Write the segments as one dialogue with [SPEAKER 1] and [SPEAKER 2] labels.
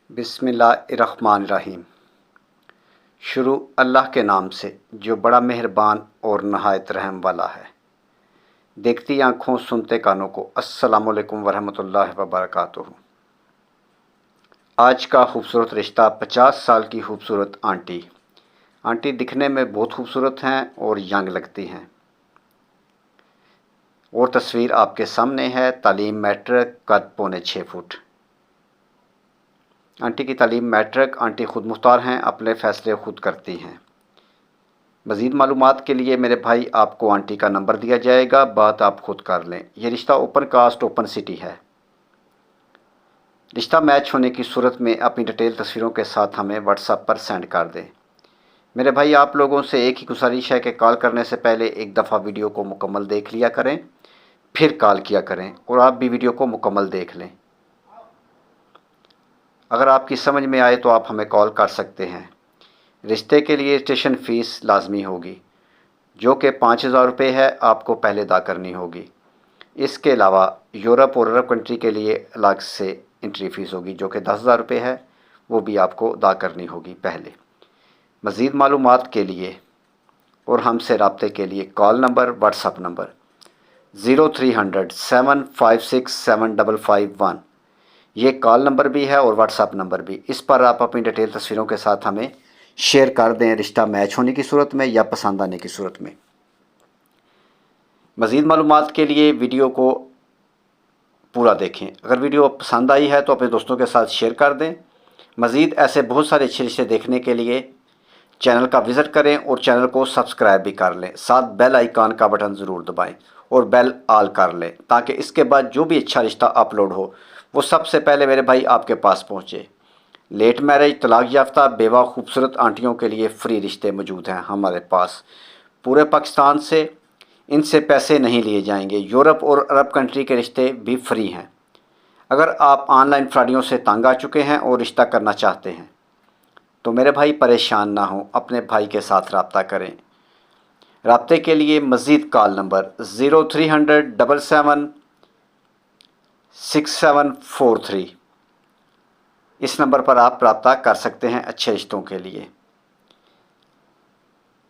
[SPEAKER 1] بسم اللہ الرحمن الرحیم۔ شروع اللہ کے نام سے جو بڑا مہربان اور نہایت رحم والا ہے۔ دیکھتی آنکھوں سنتے کانوں کو السلام علیکم ورحمۃ اللہ وبرکاتہ۔ آج کا خوبصورت رشتہ 50 سال کی خوبصورت آنٹی۔ آنٹی دکھنے میں بہت خوبصورت ہیں اور ینگ لگتی ہیں، اور تصویر آپ کے سامنے ہے۔ تعلیم میٹرک، قد 6.25 فٹ۔ آنٹی کی تعلیم میٹرک۔ آنٹی خود مختار ہیں، اپنے فیصلے خود کرتی ہیں۔ مزید معلومات کے لیے میرے بھائی آپ کو آنٹی کا نمبر دیا جائے گا، بات آپ خود کر لیں۔ یہ رشتہ اوپن کاسٹ اوپن سٹی ہے۔ رشتہ میچ ہونے کی صورت میں اپنی ڈیٹیل تصویروں کے ساتھ ہمیں واٹس ایپ پر سینڈ کر دیں۔ میرے بھائی آپ لوگوں سے ایک ہی گزارش ہے کہ کال کرنے سے پہلے ایک دفعہ ویڈیو کو مکمل دیکھ لیا کریں، پھر کال کیا کریں، اور آپ بھی ویڈیو کو مکمل دیکھ لیں۔ اگر آپ کی سمجھ میں آئے تو آپ ہمیں کال کر سکتے ہیں۔ رشتے کے لیے رجسٹریشن فیس لازمی ہوگی، جو کہ 5,000 روپے ہے، آپ کو پہلے ادا کرنی ہوگی۔ اس کے علاوہ یورپ اور عرب کنٹری کے لیے الگ سے انٹری فیس ہوگی، جو کہ 10,000 روپے ہے، وہ بھی آپ کو ادا کرنی ہوگی پہلے۔ مزید معلومات کے لیے اور ہم سے رابطے کے لیے call number, what's app number 0300 756 7551، یہ کال نمبر بھی ہے اور واٹس ایپ نمبر بھی۔ اس پر آپ اپنی ڈیٹیل تصویروں کے ساتھ ہمیں شیئر کر دیں، رشتہ میچ ہونے کی صورت میں یا پسند آنے کی صورت میں۔ مزید معلومات کے لیے ویڈیو کو پورا دیکھیں۔ اگر ویڈیو پسند آئی ہے تو اپنے دوستوں کے ساتھ شیئر کر دیں۔ مزید ایسے بہت سارے اچھے رشتے دیکھنے کے لیے چینل کا وزٹ کریں اور چینل کو سبسکرائب بھی کر لیں، ساتھ بیل آئیکن کا بٹن ضرور دبائیں اور بیل آل کر لیں، تاکہ اس کے بعد جو بھی اچھا رشتہ اپلوڈ ہو وہ سب سے پہلے میرے بھائی آپ کے پاس پہنچے۔ لیٹ میرج، طلاق یافتہ، بیوہ خوبصورت آنٹیوں کے لیے فری رشتے موجود ہیں ہمارے پاس پورے پاکستان سے۔ ان سے پیسے نہیں لیے جائیں گے۔ یورپ اور عرب کنٹری کے رشتے بھی فری ہیں۔ اگر آپ آن لائن فراڈیوں سے تنگ آ چکے ہیں اور رشتہ کرنا چاہتے ہیں تو میرے بھائی پریشان نہ ہوں، اپنے بھائی کے ساتھ رابطہ کریں۔ رابطے کے لیے مزید کال نمبر 0300 77 6743، اس نمبر پر آپ رابطہ کر سکتے ہیں اچھے رشتوں کے لیے۔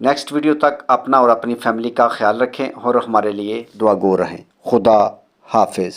[SPEAKER 1] نیکسٹ ویڈیو تک اپنا اور اپنی فیملی کا خیال رکھیں اور ہمارے لیے دعا گو رہیں۔ خدا حافظ۔